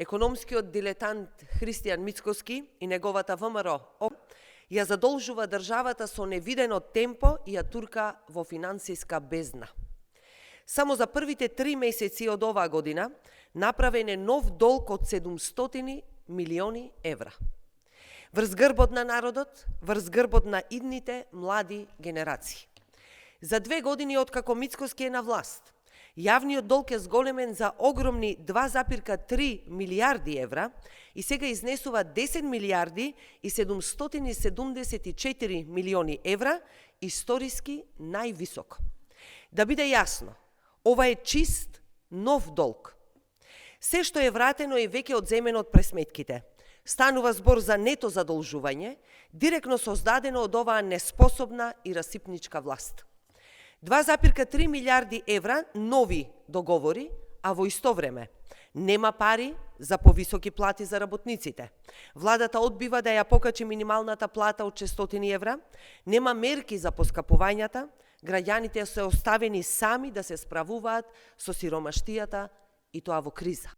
Економскиот дилетант Христијан Мицкоски и неговата ВМРО ја задолжува државата со невидено темпо и ја турка во финансиска бездна. Само за првите 3 месеци од оваа година направен е нов долг од 700 милиони евра. Врз грбот на народот, врз грбот на идните млади генерации. За 2 години откако Мицкоски е на власт, јавниот долг е зголемен за огромни 2,3 милиарди евра и сега изнесува 10 милиарди и 774 милиони евра, историски највисоко. Да биде јасно, ова е чист, нов долг. Се што е вратено е веќе одземено од пресметките. Станува збор за нето задолжување, директно создадено од оваа неспособна и расипничка власт. 2,3 милиарди евра нови договори, а во исто време нема пари за повисоки плати за работниците. Владата одбива да ја покачи минималната плата од 600 евра, нема мерки за поскапувањата, граѓаните се оставени сами да се справуваат со сиромаштијата и тоа во криза.